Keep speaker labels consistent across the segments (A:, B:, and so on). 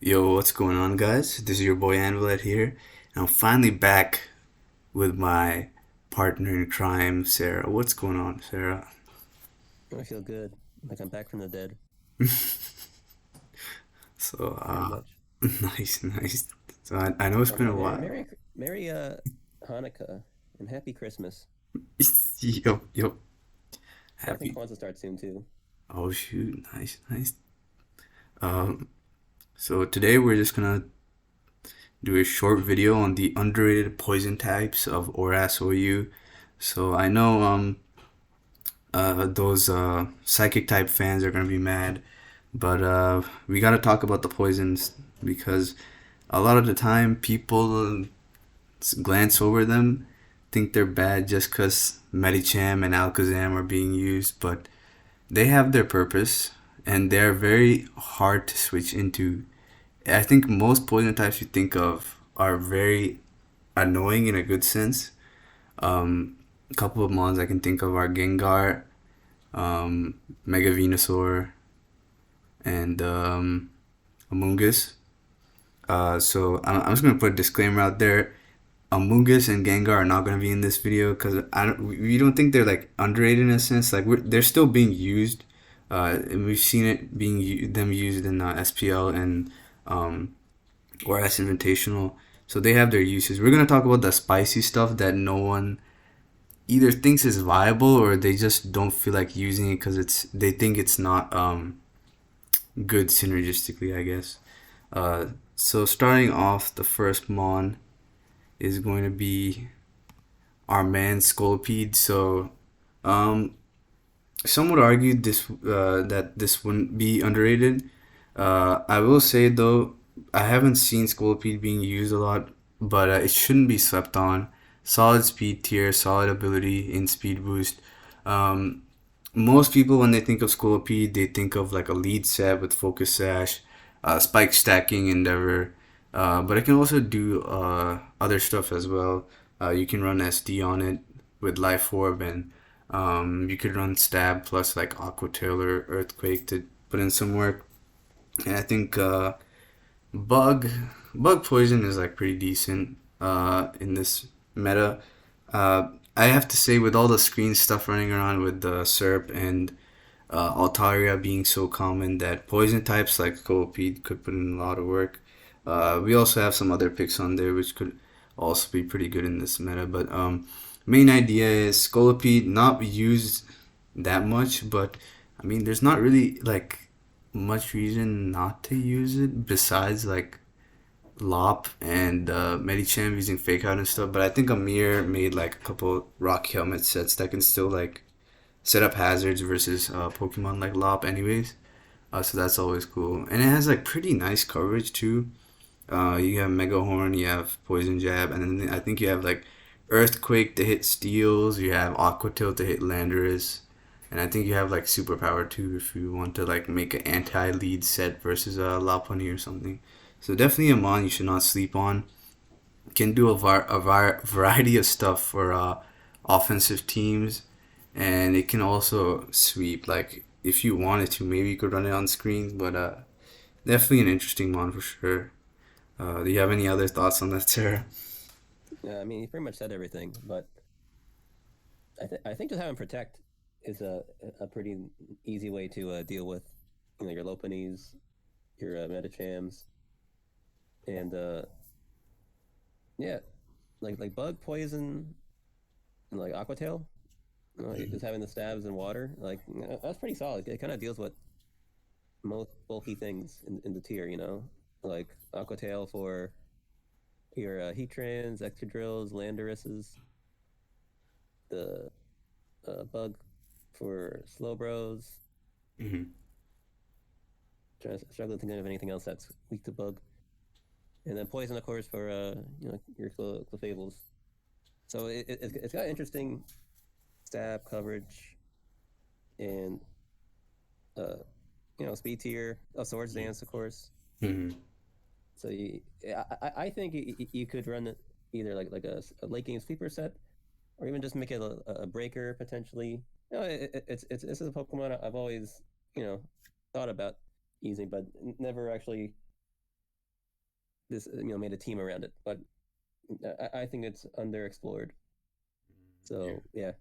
A: Yo, what's going on, guys? This is your boy Anvil here, and I'm finally back with my partner in crime, Sarah. What's going on, Sarah?
B: I feel good. Like I'm back from the dead,
A: So,
B: pretty much.
A: nice, nice. So I know it's been
B: Also,
A: a
B: Merry,
A: while.
B: Merry, Merry Hanukkah and Happy Christmas.
A: Yo, yo,
B: I think
A: happy.
B: Kwanzaa starts soon too.
A: Oh shoot, nice, nice. Um, so today we're just gonna do a short video on the underrated poison types of ORAS OU. So I know those psychic type fans are gonna be mad, but we gotta talk about the poisons because a lot of the time people glance over them, think they're bad just because Medicham and Alakazam are being used, but they have their purpose and they're very hard to switch into. I think most poison types you think of are very annoying in a good sense. A couple of mons I can think of are Gengar, Mega Venusaur, and Amoonguss. So I'm just gonna put a disclaimer out there. Amoonguss and Gengar are not gonna be in this video because we don't think they're like underrated in a sense. Like they're still being used. And we've seen it them used in SPL and um, or S Invitational. So they have their uses. We're gonna talk about the spicy stuff that no one either thinks is viable or they just don't feel like using it because they think it's not good synergistically, I guess. So starting off, the first mon is going to be our man Scolipede. So, um, some would argue that this wouldn't be underrated. I will say though, I haven't seen Scolipede being used a lot, but it shouldn't be slept on. Solid speed tier, solid ability in speed boost. Um, Most people when they think of Scolipede, they think of like a lead set with focus sash, spike stacking endeavor, but it can also do other stuff as well. You can run SD on it with life orb, and you could run stab plus like aqua tail or earthquake to put in some work. And I think bug bug poison is like pretty decent in this meta. I have to say, with all the screen stuff running around with the SERP and Altaria being so common, that poison types like Colopede could put in a lot of work. We also have some other picks on there which could also be pretty good in this meta. But main idea is Scolipede not used that much, but I mean, there's not really like much reason not to use it besides like Lop and Medicham using Fake Out and stuff. But I think Amir made like a couple rock helmet sets that can still like set up hazards versus Pokemon like Lop, anyways. So that's always cool, and it has like pretty nice coverage too. You have Mega Horn, you have Poison Jab, and then I think you have like Earthquake to hit Steels. You have Aqua Tail to hit Landorus, and I think you have like Superpower too if you want to like make an anti-lead set versus Lopunny or something. So definitely a mon you should not sleep on. Can do variety of stuff for offensive teams, and it can also sweep. Like if you wanted to, maybe you could run it on screen, but definitely an interesting mon for sure. Do you have any other thoughts on that, Sarah?
B: Yeah, I mean, you pretty much said everything, but I think just having Protect is a pretty easy way to deal with your Lopunnies, your Metachams, and yeah, like Bug Poison and like Aqua Tail. Just having the stabs and water, like that's pretty solid. It kind of deals with most bulky things in the tier, like Aquatail for your Heatrans, Excadrills, Landoruses, the Bug for Slowbros.
A: Mm-hmm.
B: Struggling to think of anything else that's weak to Bug, and then Poison, of course, for your Clefables. So it's got interesting stab coverage and uh speed tier. Oh, Swords Dance, of course.
A: Mm-hmm.
B: So I think you could run it either like a late game sweeper set, or even just make it a breaker potentially. It's this is a Pokemon I've always thought about using, but never actually this made a team around it, but I think it's underexplored.
A: Yeah,
B: So yeah, I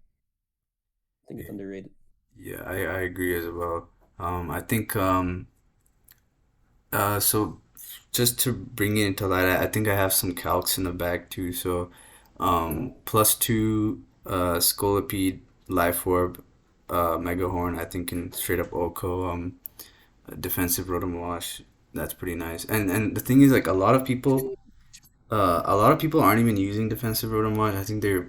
B: think it's
A: yeah,
B: underrated.
A: yeah, I agree as well. I think so just to bring it into light, I think I have some calcs in the back too. So, +2 Scolipede, Life Orb, Megahorn, I think in straight up Oko, defensive Rotom Wash. That's pretty nice. And the thing is, like a lot of people aren't even using defensive Rotom Wash. I think they're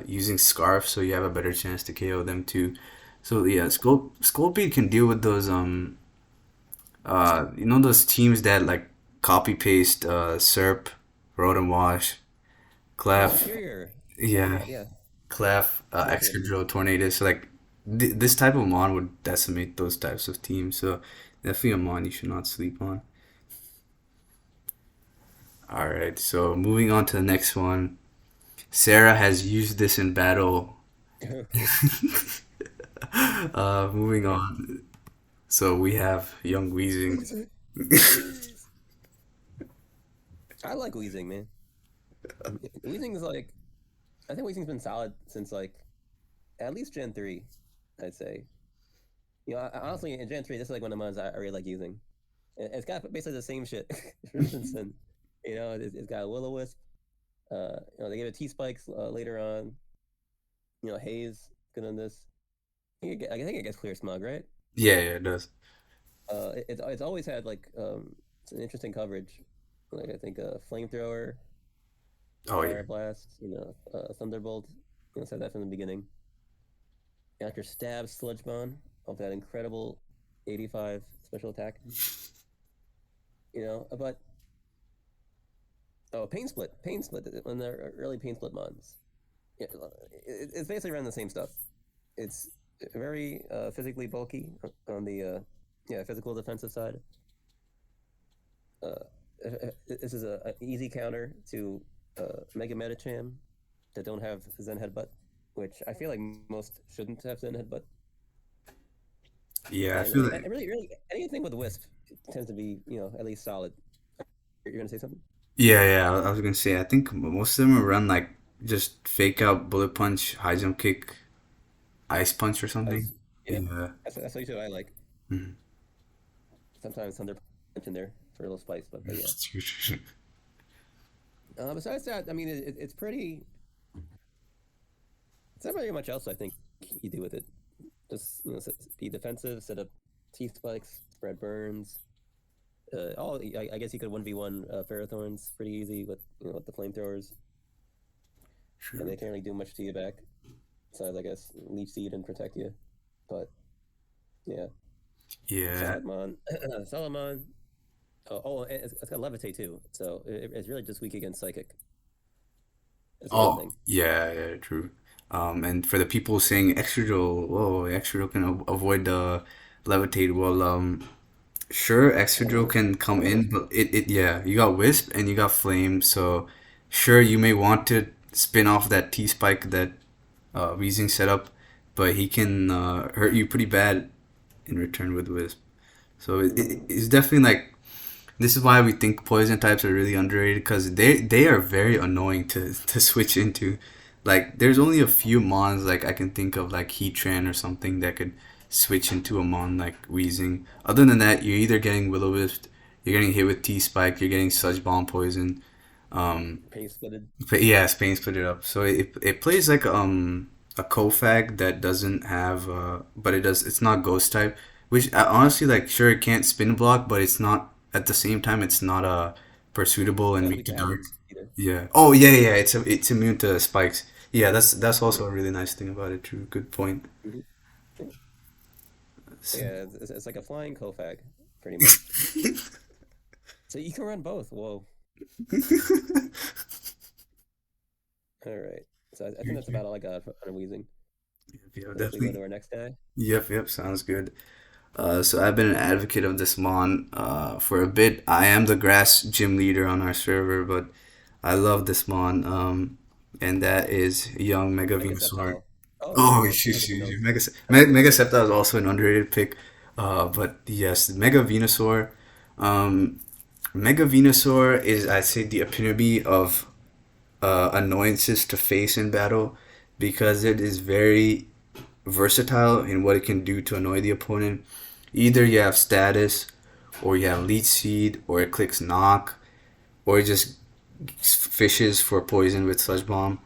A: using Scarf, so you have a better chance to KO them too. So yeah, Scolipede can deal with those you know those teams that like copy paste Serp, Road and Wash,
B: Oh,
A: Clef,
B: Interior. Yeah,
A: yeah,
B: yeah,
A: Clef,
B: Champion.
A: Excadrill, Tornadus. So, like this type of mon would decimate those types of teams. So definitely a mon you should not sleep on. All right, so moving on to the next one. Sarah has used this in battle. Moving on. So we have Young Weezing.
B: Weezing. Wheeze. I like Weezing, man. Weezing's like I think Weezing's been solid since like at least Gen 3, I'd say. Honestly, in Gen 3, this is like one of the ones I really like using. It's got basically the same shit since then. It's got Will-O-Wisp. They gave it T-Spikes later on. Haze good on this. I think it gets Clear Smog, right?
A: Yeah, yeah, it does.
B: It's always had like it's an interesting coverage. Like I think Flamethrower,
A: Oh yeah.
B: Fire Blast, Thunderbolt. Said that from the beginning. After Stab, Sludge Bomb of that incredible 85 special attack. But Pain Split, when they're early Pain Split mons. Yeah, it's basically around the same stuff. It's very physically bulky on the physical defensive side. Uh, this is an easy counter to Mega Metacham that don't have Zen Headbutt, which I feel like most shouldn't have Zen Headbutt.
A: Yeah, I
B: And
A: feel like
B: really, anything with Wisp tends to be, at least solid. You're gonna say something?
A: yeah, yeah. I was gonna say I think most of them run like just fake out bullet punch, high jump kick, ice punch or something.
B: Ice. Yeah,
A: Yeah.
B: that's usually what I like.
A: Mhm.
B: Sometimes Thunder Punch in there for a little spice, but yeah. Besides that, I mean, it's pretty. It's not really much else I think you do with it. Just be defensive, set up T spikes, spread burns. I guess you could 1v1 Ferrothorns pretty easy with the flamethrowers, and
A: True.
B: they can't really do much to you back. Besides, I guess Leech Seed and protect you. But yeah,
A: Yeah.
B: Salamon, Salamon. It's got Levitate too, so it's really just weak against Psychic. That's a good
A: Oh,
B: thing.
A: yeah, yeah, true. And for the people saying extra drill, whoa, extra drill can avoid the levitate. Well, sure, extra drill can come in, but yeah, you got wisp and you got flame, so sure you may want to spin off that T spike that Weezing set up, but he can hurt you pretty bad in return with wisp. So it's definitely like this is why we think poison types are really underrated because they are very annoying to switch into. Like there's only a few mons like I can think of like Heatran or something that could switch into a mon like Weezing. Other than that, you're either getting Will-O-Wisp, you're getting hit with T Spike, you're getting Sludge Bomb Poison. Um,
B: Pain splitted.
A: but yeah, Spain split it up. So it plays like a Kofag that doesn't have but it does it's not ghost type, which honestly like sure it can't spin block, but it's not at the same time it's not pursuitable
B: It's
A: and
B: not
A: weak
B: weak
A: to
B: to
A: dark.
B: hazards either.
A: Yeah. Oh yeah, yeah, it's immune to spikes. Yeah, that's also a really nice thing about it. True. Good point.
B: Mm-hmm. Yeah, it's like a flying Kofag, pretty much. So you can run both. Whoa. All right. So I think that's about all I got on Weezing.
A: Yeah,
B: If we go
A: definitely.
B: to our next guy.
A: Yep, yep, sounds good. So I've been an advocate of this mon for a bit. I am the grass gym leader on our server, but I love this mon. And that is young Mega
B: Mega
A: Venusaur.
B: Sceptile. Oh,
A: Oh,
B: Mega Pinocchio.
A: Mega Sceptile is also an underrated pick. But yes, Mega Venusaur. Mega Venusaur is, I'd say, the epitome of annoyances to face in battle because it is very versatile in what it can do to annoy the opponent. Either you have status, or you have leech seed, or it clicks knock, or it just fishes for poison with sludge bomb.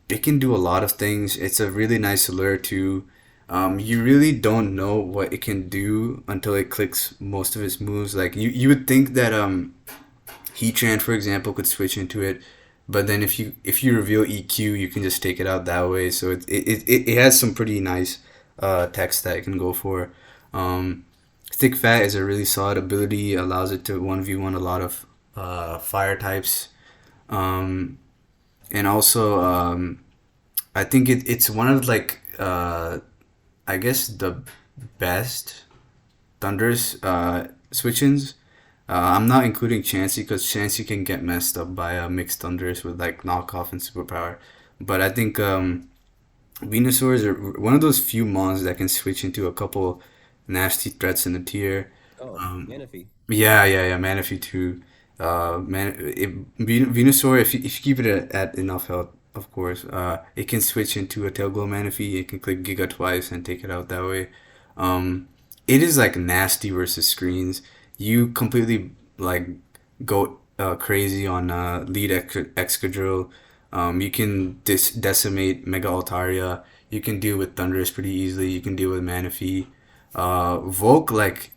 A: It can do a lot of things. It's a really nice lure too. You really don't know what it can do until it clicks most of its moves. Like you would think that Heatran, for example, could switch into it, but then if you reveal EQ, you can just take it out that way. So it has some pretty nice text that it can go for. Thick Fat is a really solid ability. Allows it to 1v1 a lot of fire types. Um, and also, I think it's one of like I guess the best Thunder's switch-ins. I'm not including Chansey because Chansey can get messed up by mixed Thunders with like knockoff and superpower. But I think Venusaurs are one of those few mons that can switch into a couple nasty threats in the tier.
B: Oh,
A: Um,
B: Manaphy.
A: yeah, Manaphy too. Venusaur, if you keep it at enough health, of course, it can switch into a Tail Glow Manaphy. It can click Giga twice and take it out that way. Um, it is like nasty versus screens. You completely like go crazy on lead Excadrill. You can decimate Mega Altaria. You can deal with Thundurus pretty easily. You can deal with Manaphy. Volk, like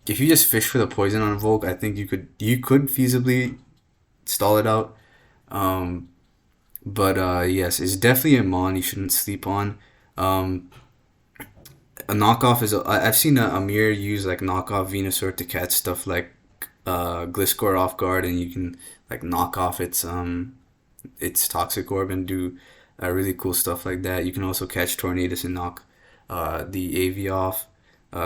A: if you just fish for the poison on Volk, I think you could feasibly stall it out. Um, but yes, it's definitely a mon you shouldn't sleep on. Um, a knockoff is I've seen a Amir use like knockoff Venusaur to catch stuff like Gliscor off guard, and you can like knock off its toxic orb and do really cool stuff like that. You can also catch Tornadus and knock the AV off.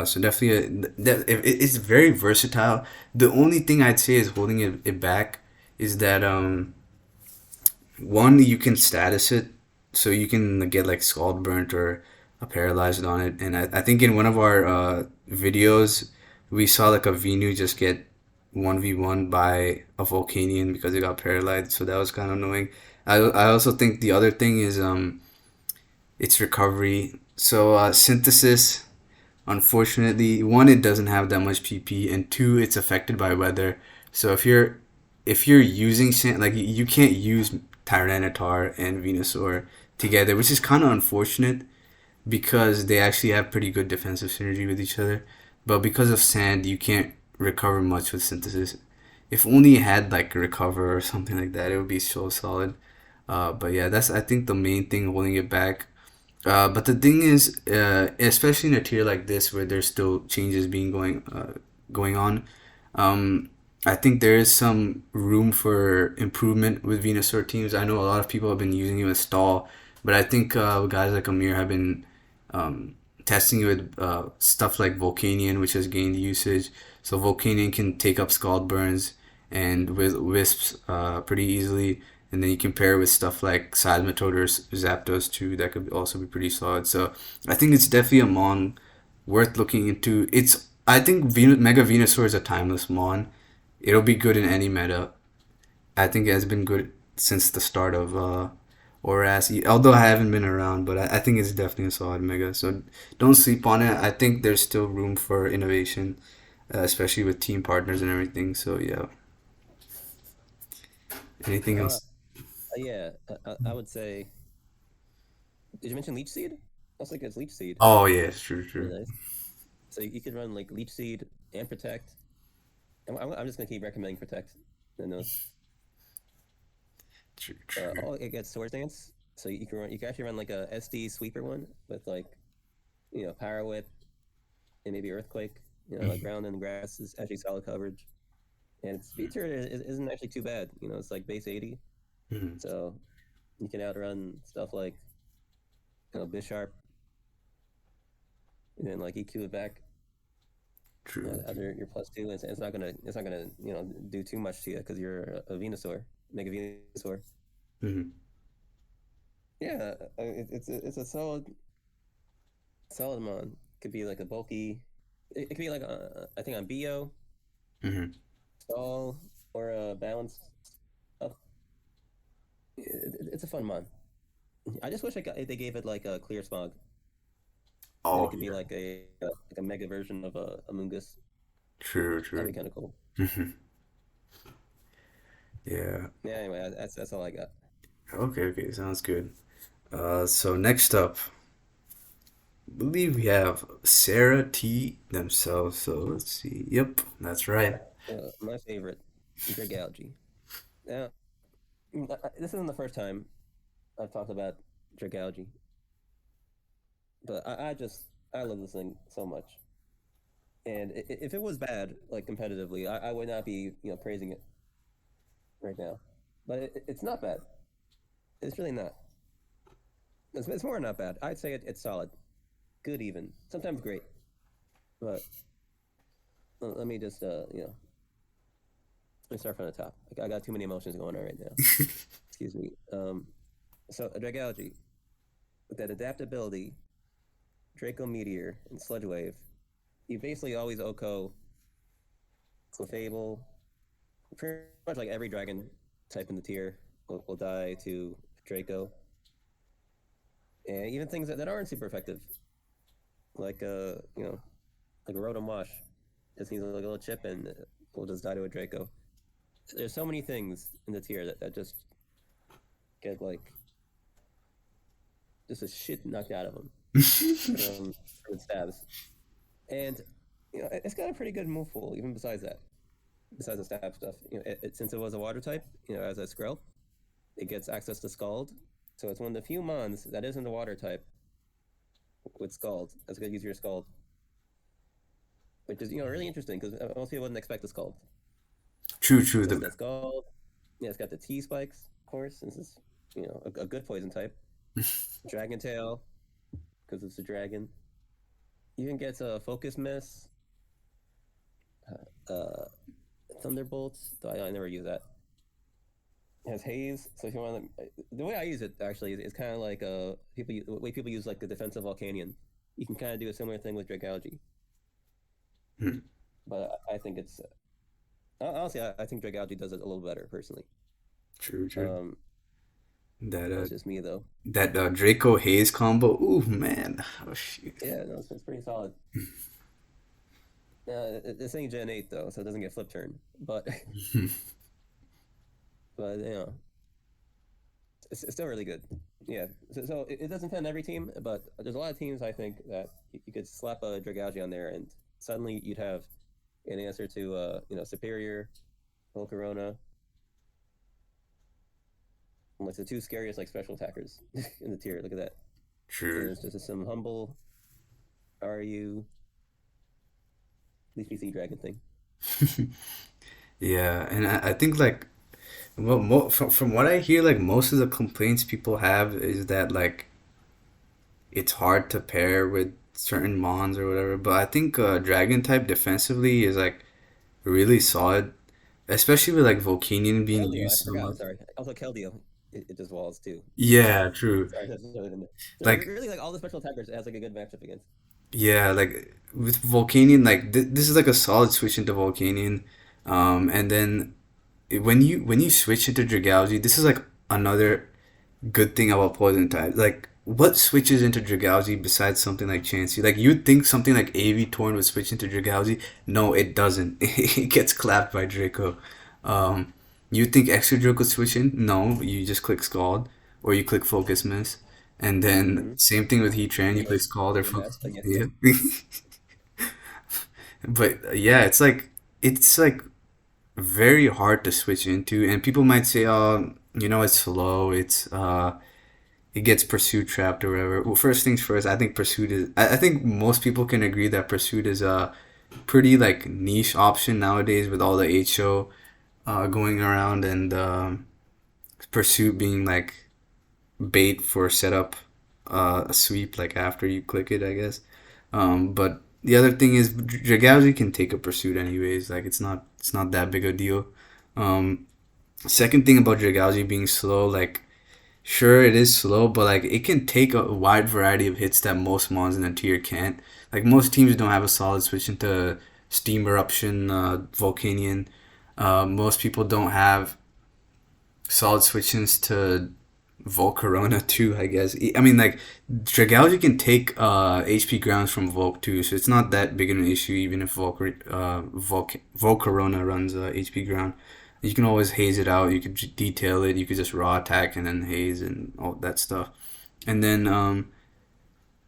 A: So definitely, it's very versatile. The only thing I'd say is holding it back is that one, you can status it, so you can get like scald burnt or paralyzed on it. And I think in one of our videos, we saw like a Venu just get 1v1 by a Volcanion because it got paralyzed. So that was kind of annoying. I also think the other thing is its recovery. So synthesis, unfortunately, one, it doesn't have that much PP, and two, it's affected by weather. So if you're using like you can't use Tyranitar and Venusaur together, which is kind of unfortunate because they actually have pretty good defensive synergy with each other. But because of sand, you can't recover much with synthesis. If only it had like recover or something like that, it would be so solid. But yeah, that's I think the main thing holding it back. But the thing is, especially in a tier like this where there's still changes going on, um, I think there is some room for improvement with Venusaur teams. I know a lot of people have been using it as stall, but I think guys like Amir have been um, testing it with stuff like Volcanion, which has gained usage. So Volcanion can take up Scald Burns and with Wisps pretty easily. And then you compare it with stuff like Seismitoad or Zapdos too, that could also be pretty solid. So I think it's definitely a Mon worth looking into. I think Mega Venusaur is a timeless Mon. It'll be good in any meta. I think it has been good since the start of ORAS. Although I haven't been around, but I think it's definitely a solid Mega. So don't sleep on it. I think there's still room for innovation, especially with team partners and everything. So yeah. Anything
B: Uh,
A: else?
B: yeah, I would say. Did you mention Leech Seed? I was thinking it's Leech Seed.
A: Oh yeah, true, true.
B: Really nice. So you could run like Leech Seed and Protect. I'm just gonna keep recommending Protect in those.
A: True, true.
B: Oh, it gets Swords Dance. So you can actually run like a SD sweeper one with like Power Whip and maybe Earthquake. Like ground and grass is actually solid coverage, and its feature isn't actually too bad. It's like base 80,
A: Mhm.
B: so you can outrun stuff like Bisharp and then like EQ it back
A: True.
B: under your +2, and it's not gonna do too much to you because you're a Venusaur, Mega Venusaur.
A: Hmm.
B: Yeah, it's a solid mon. Could be like a bulky. It could be like I think on Bo,
A: Hmm.
B: stall or balance stuff. It's a fun mon. I just wish they gave it like a clear smog, and it
A: Oh
B: could be
A: yeah,
B: like a mega version of a Mungus.
A: true,
B: That'd
A: true.
B: be kind of cool.
A: Yeah.
B: Yeah. Anyway, that's all I got.
A: Okay, okay, sounds good. So next up, I believe we have Sarah T themselves. So let's see. Yep, that's right.
B: My favorite, Dragalge. Now, this isn't the first time I've talked about Dragalge, but I love this thing so much. And if it was bad, like competitively, I would not be praising it right now. But it's not bad. It's really not. It's more not bad. I'd say it's solid, good even, sometimes great. But let me just let me start from the top. I got too many emotions going on right now. Excuse me. So Dragalge, with that adaptability, Draco Meteor, and Sludge Wave, you basically always OHKO Clefable. Pretty much like every dragon type in the tier will die to Draco. And even things that aren't super effective, like like a Rotom Wash, just needs like a little chip and will just die to a Draco. There's so many things in the tier that just get like just a shit knocked out of them from stabs. And it's got a pretty good move pool even besides that. Besides the stab stuff, since it was a water type, as a Skrill, it gets access to Scald. So it's one of the few mons that isn't a water type with Scald. That's going to use your Scald, which is really interesting because most people wouldn't expect a Scald.
A: True, true.
B: So it's got Scald. Yeah, it's got the T spikes, of course, since it's a good poison type. Dragon Tail, because it's a dragon. Even gets a Focus Miss. Uh, Thunderbolts, though I never use that. It has Haze, so if you want to, the way I use it actually is kind of like the way people use like the defensive Volcanion. You can kind of do a similar thing with Dragalge,
A: Hmm.
B: but I think it's honestly I think Dragalge does it a little better personally.
A: True, true.
B: Um,
A: That
B: that's just me though.
A: Draco Hayes combo. Ooh man. Oh shoot.
B: Yeah, no, it's pretty solid. This ain't Gen 8 though, so it doesn't get flip turn. But but it's still really good. Yeah, so it doesn't fit on every team, but there's a lot of teams I think that you could slap a Dragalge on there, and suddenly you'd have an answer to Superior, Volcarona, like the two scariest like special attackers in the tier. Look at that. And
A: True.
B: there's just some humble, are you at least PC dragon thing.
A: Yeah, and I think like well, from what I hear, like most of the complaints people have is that like it's hard to pair with certain mons or whatever. But I think Dragon type defensively is like really solid, especially with like Volcanion being
B: Keldeo, I
A: used so
B: forgot. I'm
A: much.
B: sorry. Also Keldeo, it just walls too.
A: Yeah, true.
B: Sorry, that's in there. So
A: Like
B: really, like all the special attackers, it has like a good matchup against.
A: yeah, like with Volcanion, like this is like a solid switch into Volcanion, and then when you switch into Dragalge, this is like another good thing about Poison type. Like, what switches into Dragalge besides something like Chansey? Like, you'd think something like AV Torn would switch into Dragalge. No, it doesn't. It gets clapped by Draco. Um, you'd think Extra would switch in. No, you just click Scald or you click Focus Miss. And then
B: Mm-hmm.
A: same thing with Heatran. You
B: Yeah,
A: click Scald or
B: the
A: Focus
B: best, I
A: Miss.
B: guess.
A: Yeah. But yeah, it's like very hard to switch into, and people might say, "Oh, it's slow. It gets pursuit trapped or whatever." Well, first things first, I think pursuit is. I think most people can agree that pursuit is a pretty like niche option nowadays with all the HO going around and pursuit being like bait for setup a sweep like after you click it, I guess. But the other thing is Dragalge can take a pursuit anyways. Like it's not that big a deal. Um, Second thing about Dragalge being slow, like sure it is slow, but like it can take a wide variety of hits that most mons in the tier can't. Like most teams don't have a solid switch into Steam Eruption, Volcanion. Most people don't have solid switch-ins to Volcarona too, I guess. I mean, like, Dragalge can take HP grounds from Volk too, so it's not that big of an issue even if Volcarona runs HP ground. You can always haze it out, you could detail it, you could just raw attack and then haze and all that stuff. And then,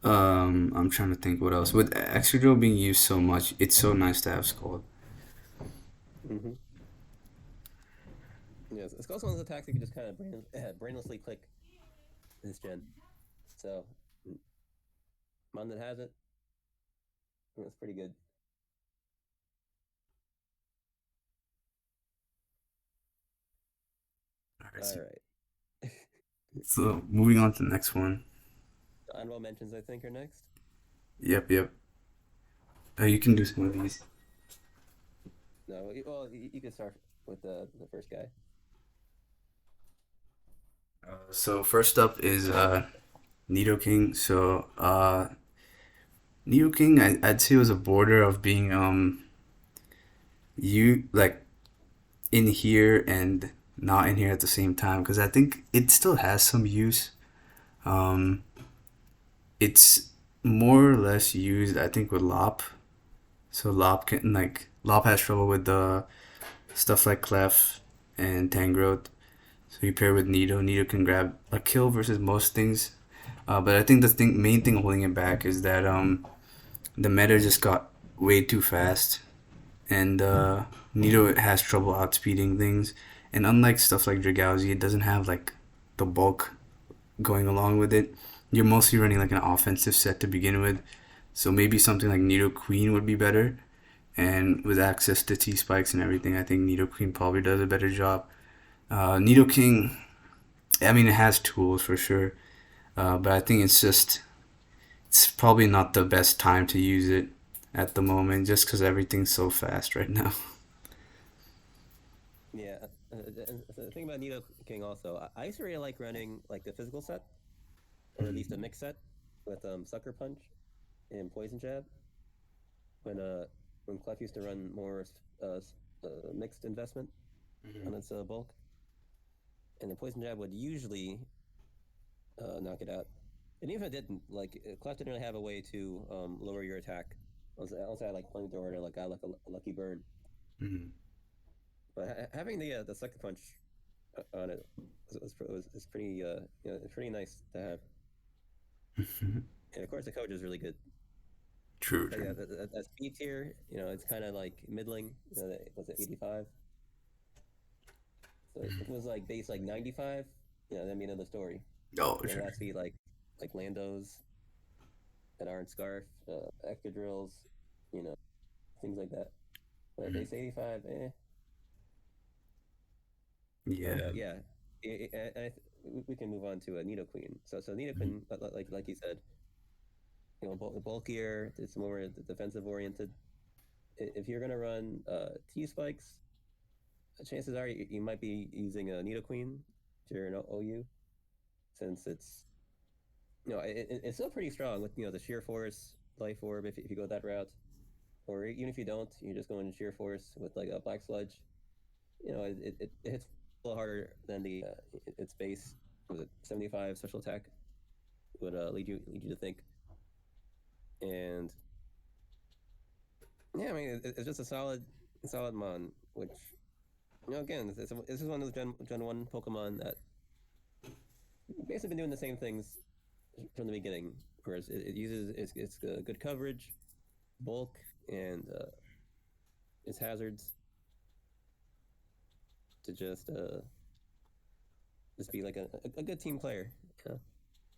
A: I'm trying to think what else. With Excadrill being used so much, it's so nice to have Scald.
B: Hmm. Yes, it's also one of those attacks you can just kind of brainlessly click this gen. So, one that has it, it's pretty good.
A: Alright,
B: All right.
A: so moving on to the next one.
B: Honorable mentions, I think, are next.
A: Yep, yep. You can do some of these.
B: No, well, you can start with the first guy.
A: So first up is Nidoking. So Nidoking, I'd say was a border of being you like in here and not in here at the same time because I think it still has some use. Um, it's more or less used, I think, with Lop. So Lop has trouble with the stuff like Clef and Tangrowth. So you pair with Nido. Nido can grab a kill versus most things. But I think main thing holding it back is that the meta just got way too fast, and Nido has trouble outspeeding things. And unlike stuff like Dragowsy, it doesn't have like the bulk going along with it. You're mostly running like an offensive set to begin with, so maybe something like Nido Queen would be better. And with access to T spikes and everything, I think Nido Queen probably does a better job. Nido King, I mean, it has tools for sure, but I think it's probably not the best time to use it at the moment, just because everything's so fast right now.
B: Yeah, the thing about Nido King also, I used to really like running like the physical set, or at least a mix set with Sucker Punch and Poison Jab. When uh when Clef used to run more mixed investment on its bulk, and the Poison Jab would usually knock it out. And even if it didn't, like Clef didn't really have a way to lower your attack. Also, I like Flamethrower, like I like a Lucky Burn.
A: Mm-hmm.
B: But having the Sucker Punch on it was pretty it's pretty nice to have. And of course, the coach is really good.
A: True,
B: But yeah,
A: true.
B: that speed tier, it's kind of like middling. Was it 85? So if it was like base like 95, that'd be another story.
A: Oh,
B: And then
A: true.
B: last speed like Landos that aren't Scarf, Extra Drills, you know, things like that. But
A: Mhm.
B: base 85, eh.
A: Yeah.
B: But yeah, we can move on to a Nido Queen. So Nido
A: Mhm.
B: Queen, like you said, bulkier. It's more defensive oriented. If you're gonna run T spikes, chances are you might be using a Nido Queen if you're an OU, since it's still pretty strong with the sheer force life orb if you go that route, or even if you don't, you're just going sheer force with like a black sludge. It hits a little harder than the its base. Was it 75 special attack would lead you to think. And yeah, I mean it's just a solid mon, which again this is one of those Gen 1 Pokemon that basically been doing the same things from the beginning. Whereas it uses its good coverage, bulk, and its hazards to just be like a good team player. You know?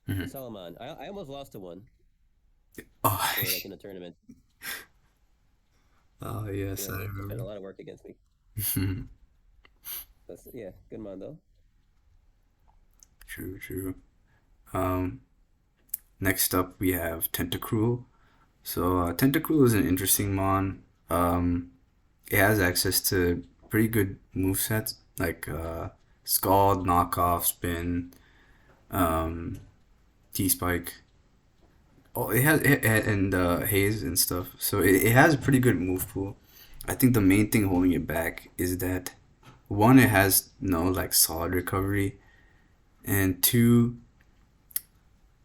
A: Mhm.
B: And Salamon, I almost lost to one
A: Oh,
B: or like in a tournament.
A: oh yes, I
B: It had a
A: remember.
B: lot of work against me. That's yeah, good mon though.
A: True, true. Um, Next up we have Tentacruel. So Tentacruel is an interesting mon. It has access to pretty good move sets like Scald, Knockoff, Spin, um, T Spike. Oh, and Haze and stuff. So it has a pretty good move pool. I think the main thing holding it back is that one, it has no like solid recovery, and two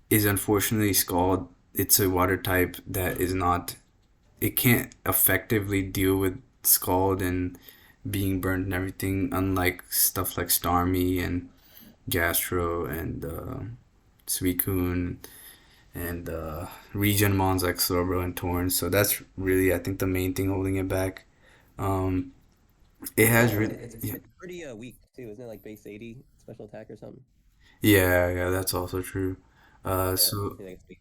A: is unfortunately Scald. It's a water type that is not. It can't effectively deal with Scald and being burned and everything, unlike stuff like Starmie and Gastro and Suicune and regen mons like Slowbro and Torn. So that's really, I think, the main thing holding it back. Um, it has really, yeah,
B: It's pretty weak too, isn't it? Like base 80 special attack or something.
A: yeah, that's also true.
B: Yeah, I
A: So
B: think it's weak.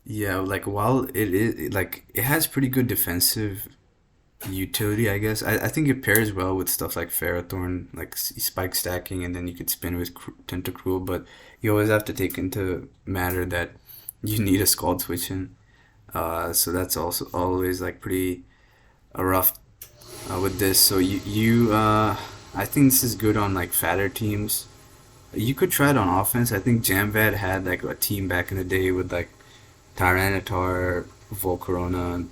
A: yeah, like while it is like it has pretty good defensive utility, I guess. I think it pairs well with stuff like Ferrothorn, like spike stacking, and then you could spin with Tentacruel. But you always have to take into matter that you need a Scald switch in. So that's also always like pretty rough with this. So I think this is good on like fatter teams. You could try it on offense. I think Jamvad had like a team back in the day with like Tyranitar, Volcarona,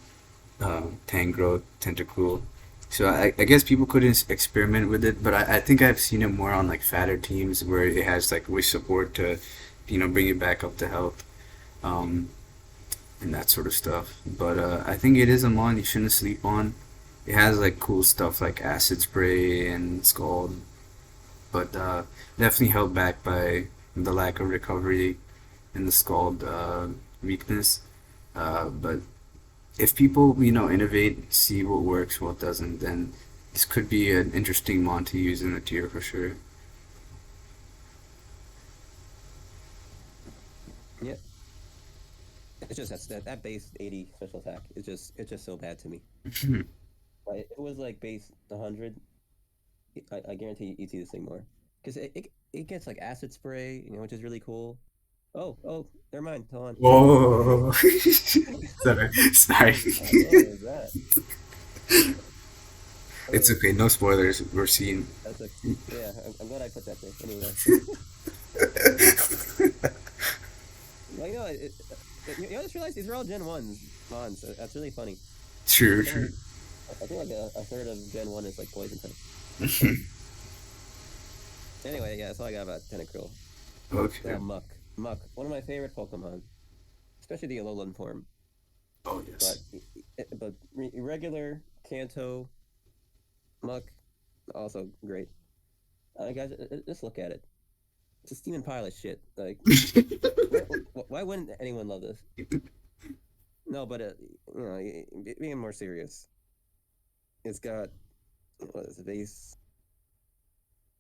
A: Tangrowth, Tentacruel. So I guess people could experiment with it, but I think I've seen it more on like fatter teams where it has like wish support to, bring it back up to health, um, and that sort of stuff. But I think it is a mon you shouldn't sleep on. It has like cool stuff like acid spray and scald, but definitely held back by the lack of recovery and the scald weakness. But if people, innovate, see what works, what doesn't, then this could be an interesting mon to use in the tier for sure.
B: Yeah, it's just that base 80 special attack is just so bad to me. Like, it was like base 100. I guarantee you'd see this thing more because it gets like acid spray, which is really cool. Oh, never mind. Hold on.
A: Whoa! Sorry, sorry.
B: What was that?
A: It's
B: Oh,
A: okay. No spoilers. We're seeing.
B: that's a yeah. I'm glad I put that there. Anyway, like I just realized these are all Gen 1s mons. So that's really funny.
A: True,
B: It's
A: true.
B: only I think like a third of Gen 1 is like poison type. Anyway, yeah, that's all I got about Tentacruel.
A: Okay.
B: Now Muck, one of my favorite Pokemon, especially the Alolan form.
A: Oh
B: But
A: yes.
B: regular Kanto Muck, also great. Guys, just look at it. It's a steaming pile of shit. Like, why wouldn't anyone love this? No, but being more serious, it's got what is the base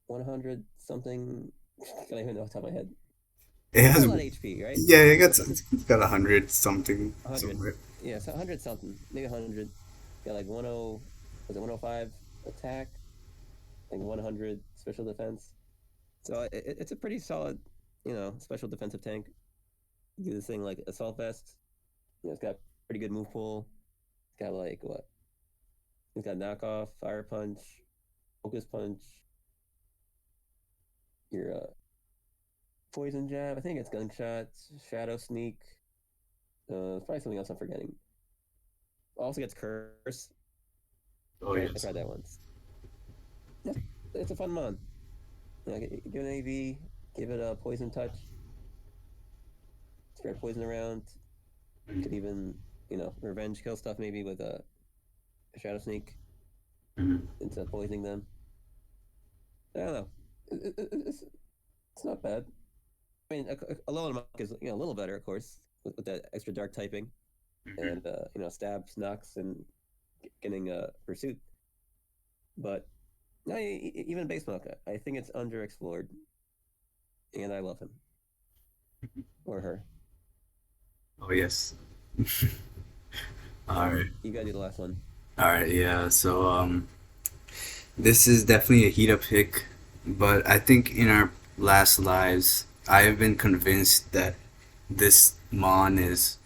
B: 100 something. I don't even know off the top of my head.
A: It
B: It's got
A: has.
B: a lot of HP, right?
A: Yeah,
B: It's
A: it's got 100 something
B: 100.
A: somewhere.
B: Yeah, so 100 something, maybe 100. Got like 10, was it 105 attack, like 100 special defense. So it's a pretty solid, special defensive tank. You do this thing like assault vest. It's got pretty good move pool. It's got like what? It's got knockoff, fire punch, focus punch, your poison jab. I think it's gunshot, shadow sneak. Probably something else I'm forgetting. Also gets curse.
A: Oh
B: I
A: yes.
B: tried that once. Yeah, it's a fun mon. Give it an AV, give it a poison touch, spread poison around. Could even, revenge kill stuff maybe with a shadow sneak
A: Mhm.
B: instead of poisoning them. I don't know. It's not bad. I mean, a low amount is a little better, of course, with that extra dark typing
A: Mhm.
B: and stabs, knocks, and getting pursuit. But no, even base milk, I think it's underexplored, and I love him or her.
A: Oh yes. All right.
B: You gotta do the last one.
A: All right. Yeah. So this is definitely a heat up pick, but I think in our last lives, I have been convinced that this mon is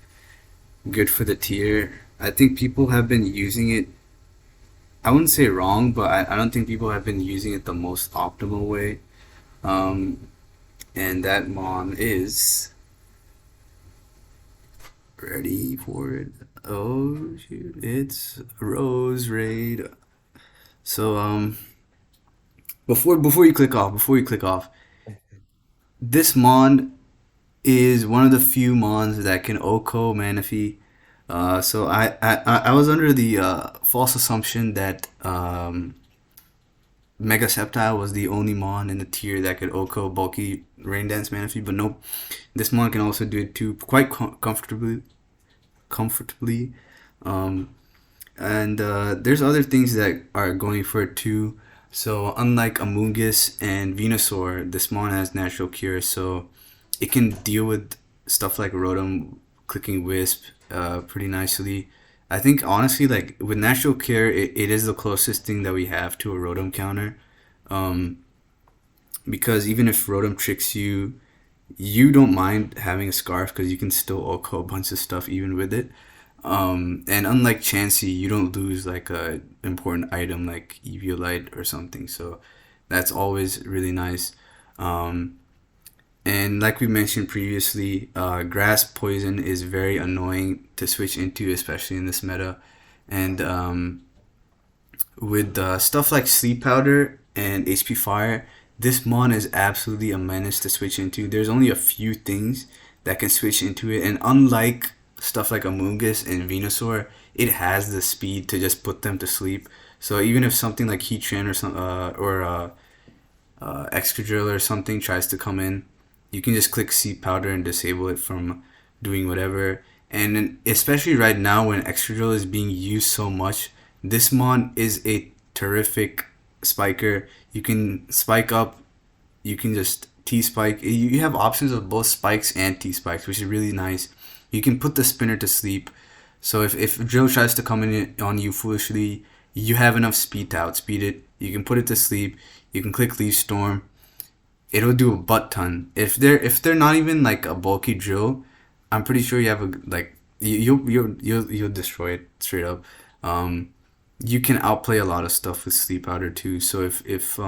A: good for the tier. I think people have been using it. I wouldn't say wrong, but I don't think people have been using it the most optimal way. Um, and that mon is ready for it. Oh shoot, it's Rose Raid. So before you click off, this mon is one of the few mons that can OHKO Manaphy. So I was under the false assumption that Mega Sceptile was the only mon in the tier that could OHKO bulky Rain Dance Manaphy, but nope. This mon can also do it too, quite comfortably. Comfortably. Um, and there's other things that are going for it too. So unlike Amoonguss and Venusaur, this mon has natural cure, so it can deal with stuff like Rotom, clicking Wisp, pretty nicely. I think honestly, like with natural cure, it is the closest thing that we have to a Rotom counter. Um, because even if Rotom tricks you, you don't mind having a scarf because you can still OHKO a bunch of stuff even with it. And unlike Chansey, you don't lose like a important item like Eviolite or something. So that's always really nice. Um, and like we mentioned previously, Grass Poison is very annoying to switch into, especially in this meta. And with stuff like Sleep Powder and HP Fire, this mon is absolutely a menace to switch into. There's only a few things that can switch into it, and unlike stuff like Amoonguss and Venusaur, it has the speed to just put them to sleep. So even if something like Heatran or Excadrill or something tries to come in, you can just click Seed Powder and disable it from doing whatever. And especially right now when Excadrill is being used so much, this mon is a terrific spiker. You can spike up, you can just T spike. You have options of both spikes and T spikes, which is really nice. You can put the spinner to sleep. So if Drill tries to come in on you foolishly, you have enough speed to outspeed it. You can put it to sleep. You can click Leaf Storm. It'll do a butt ton. If they're not even like a bulky Drill, I'm pretty sure you have a like you'll destroy it straight up. Um, you can outplay a lot of stuff with Sleep Powder too. So if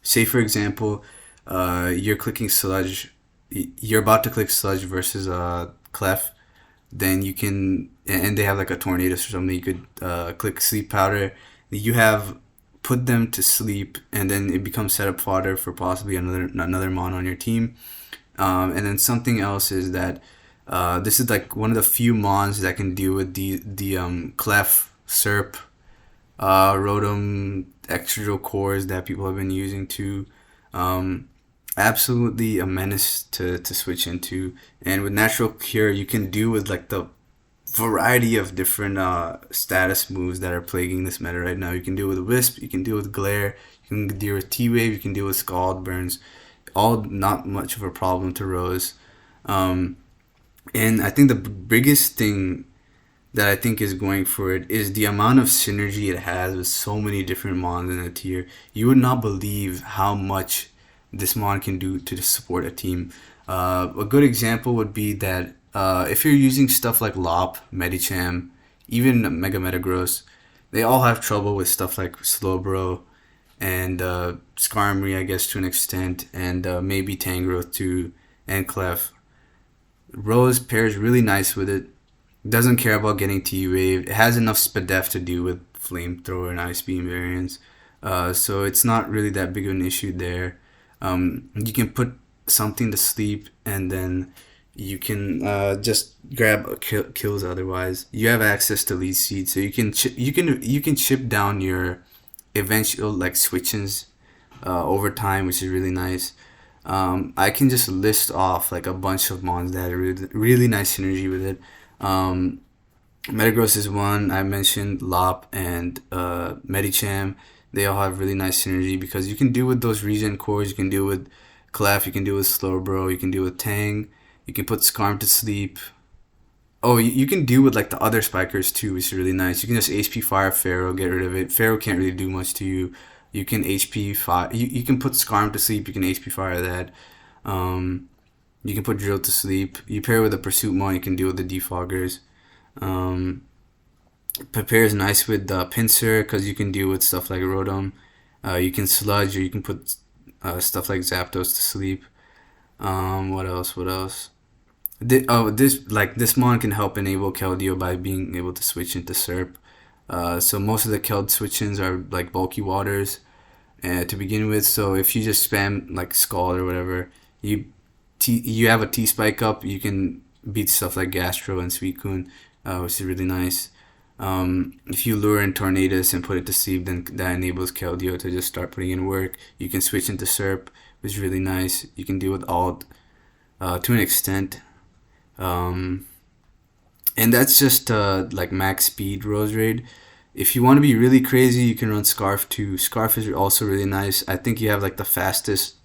A: say for example, you're clicking Sludge, you're about to click Sludge versus Clef, then you can, and they have like a Tornadus or something. You could click Sleep Powder. You have put them to sleep, and then it becomes setup fodder for possibly another mon on your team. And then something else is that this is like one of the few mons that can deal with the Clef, Serp, Rotom, extra cores that people have been using too. Um, Absolutely a menace to switch into. And with Natural Cure, you can deal with like the variety of different status moves that are plaguing this meta right now. You can deal with Wisp, you can deal with Glare, you can deal with T-Wave, you can deal with Scald Burns. All not much of a problem to Rose. Um, and I think the biggest thing that I think is going for it is the amount of synergy it has with so many different mons in the tier. You would not believe how much this mon can do to support a team. A good example would be that if you're using stuff like Lop, Medicham, even Mega Metagross, they all have trouble with stuff like Slowbro and Skarmory, I guess, to an extent, and maybe Tangrowth too, and Clef. Rose pairs really nice with it. Doesn't care about getting T-Wave. It has enough Spadef to deal with Flamethrower and Ice Beam variants. So it's not really that big of an issue there. You can put something to sleep and then you can just grab kills otherwise. You have access to lead seed, so you can chip down your eventual like switches over time, which is really nice. I can just list off like a bunch of mons that are really nice synergy with it. Um, Metagross is one. I mentioned Lop and Medicham. They all have really nice synergy because you can deal with those regen cores. You can deal with Clef. You can deal with Slowbro. You can deal with Tang. You can put Skarm to sleep. Oh, you can deal with like the other spikers too, which is really nice. You can just HP fire Pharaoh, get rid of it. Pharaoh can't really do much to you. You can HP fire. You can put Skarm to sleep. You can HP fire that. Um, you can put Drill to sleep. You pair with a Pursuit Mon. You can deal with the Defoggers. Um, Pairs nice with Pinsir because you can deal with stuff like Rotom. You can Sludge or you can put stuff like Zapdos to sleep. What else? What else? This mon can help enable Keldeo by being able to switch into Serp. So most of the Keld switch-ins are like bulky waters to begin with. So if you just spam like Scald or whatever, you you have a T spike up, you can beat stuff like Gastro and Suicune, which is really nice. If you lure in Tornadus and put it to sleep, then that enables Keldeo to just start putting in work. You can switch into Serp, which is really nice. You can deal with alt to an extent. Um, and that's just like max speed Rose Raid. If you want to be really crazy, you can run Scarf too. Scarf is also really nice. I think you have like the fastest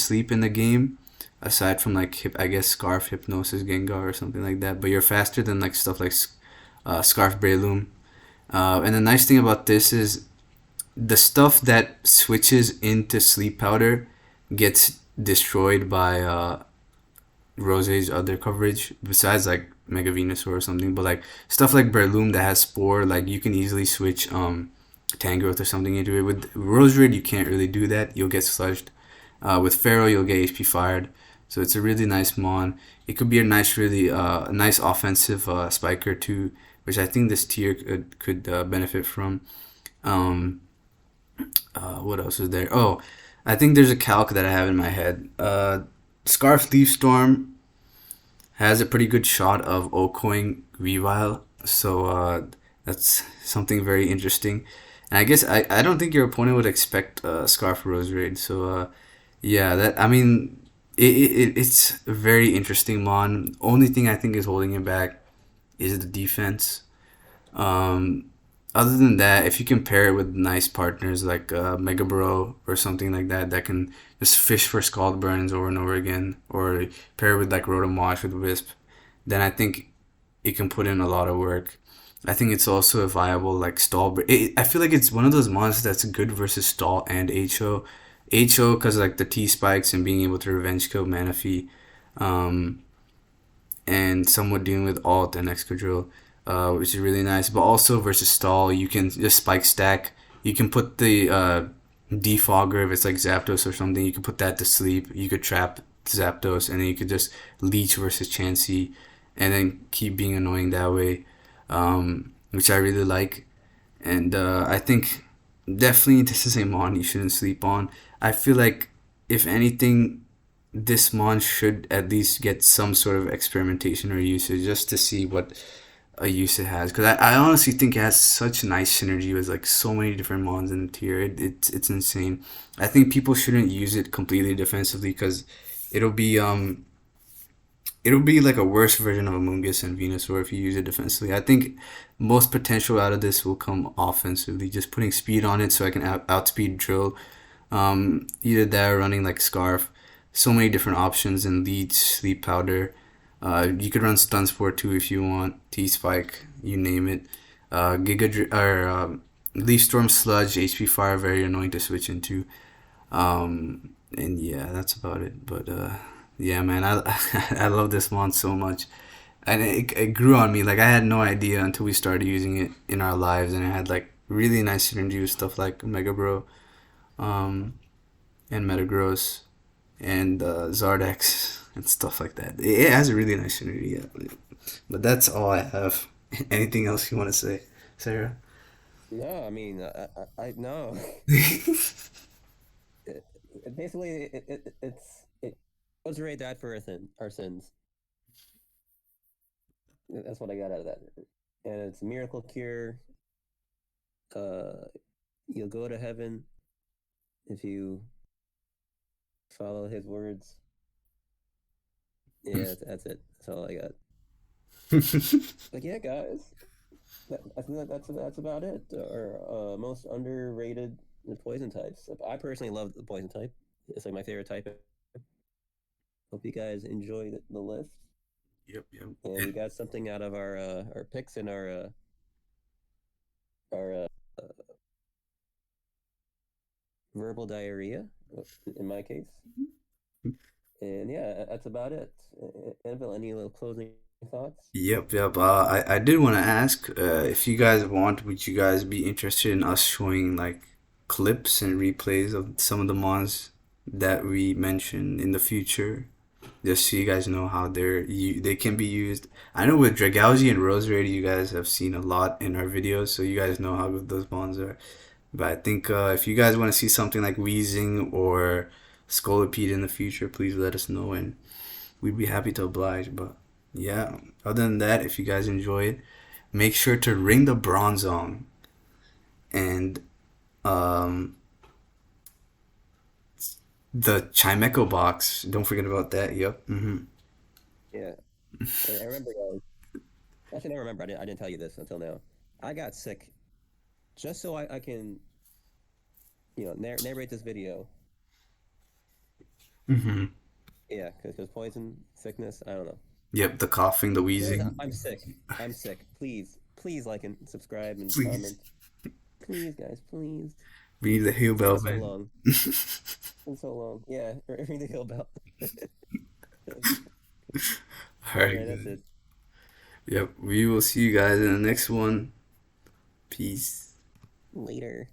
A: sleep in the game, aside from like I guess Scarf, Hypnosis, Gengar, or something like that. But you're faster than like stuff like Scarf Breloom. And the nice thing about this is the stuff that switches into Sleep Powder gets destroyed by Rose's other coverage besides like Mega Venusaur or something. But like stuff like Breloom that has Spore, like you can easily switch Tangrowth or something into it. With Roserade, you can't really do that. You'll get sludged. With Pharaoh, you'll get HP fired. So it's a really nice mon. It could be a nice, really nice offensive spiker too, which I think this tier could benefit from. Um, what else is there? Oh, I think there's a calc that I have in my head. Scarf Leaf Storm has a pretty good shot of Okoing Weavile, so that's something very interesting. And I guess I don't think your opponent would expect Scarf Rose Raid, so yeah, that I mean it's a very interesting mon. Only thing I think is holding it back is the defense. Um, Other than that, if you can pair it with nice partners like Mega Bro or something like that, that can just fish for Scald Burns over and over again, or pair it with like Rotom with Wisp, then I think it can put in a lot of work. I think it's also a viable like stall. I feel like it's one of those monsters that's good versus stall and HO. HO because like the T spikes and being able to revenge kill Manaphy. Um, and somewhat dealing with alt and Excadrill, which is really nice. But also versus stall, you can just spike stack. You can put the defogger if it's like Zapdos or something. You can put that to sleep. You could trap Zapdos, and then you could just leech versus Chansey, and then keep being annoying that way, which I really like. And I think definitely this is a mon you shouldn't sleep on. I feel like if anything, this mon should at least get some sort of experimentation or usage just to see what a use it has. Because I honestly think it has such nice synergy with like so many different mons in the tier. It's insane. I think people shouldn't use it completely defensively because it'll be um it'll be like a worse version of Amoonguss and Venusaur if you use it defensively. I think most potential out of this will come offensively, just putting speed on it so I can outspeed Drill. Either that or running like Scarf. So many different options in Leech, Sleep Powder. You could run Stun Spore too if you want. T Spike, you name it. Leaf Storm Sludge, HP Fire, very annoying to switch into. And yeah, that's about it. But yeah, man, I I love this mon so much, and it grew on me. Like I had no idea until we started using it in our lives, and it had like really nice synergy with stuff like Mega Bro, um, and Metagross, and Zardex and stuff like that. It has a really nice synergy. Yeah. But that's all I have. Anything else you want to say, Sarah?
B: No, I mean, I no. Basically, it was Ray died for our sins. That's what I got out of that. And it's a miracle cure. Uh, you'll go to heaven if you follow his words. Yeah, that's it. That's all I got. Like, yeah, guys, I think that's about it. Our most underrated poison types. I personally love the poison type. It's like my favorite type. Hope you guys enjoy the list.
A: Yep, yep.
B: And we
A: And
B: got something out of our picks and our verbal diarrhea, in my case. And yeah, that's about it. Anvil, any little closing thoughts?
A: yep, yep. I did want to ask if you guys want, would you guys be interested in us showing like clips and replays of some of the mons that we mentioned in the future? Just so you guys know how they can be used. I know with Dragougy and Roserade, you guys have seen a lot in our videos, so you guys know how good those bonds are. But I think if you guys want to see something like Weezing or Scolipede in the future, please let us know, and we'd be happy to oblige. But yeah, other than that, if you guys enjoy it, make sure to ring the Bronzong and um, the Chimecho box. Don't forget about that. Yep.
B: Yeah, I remember. Actually, I don't remember. I didn't tell you this until now. I got sick just so I can narrate this video. Yeah, because poison sickness. I don't know.
A: Yep. The coughing, the
B: Guys,
A: wheezing.
B: I'm sick. I'm sick. Please like and subscribe and
A: Please.
B: comment. Please, guys, please.
A: We need the Hail
B: It's been
A: Bell
B: so
A: man.
B: long. It's been so long. Yeah, ring the hill bell.
A: All
B: All
A: right,
B: right, that's
A: guys.
B: it.
A: Yep. We will see you guys in the next one. Peace.
B: Later.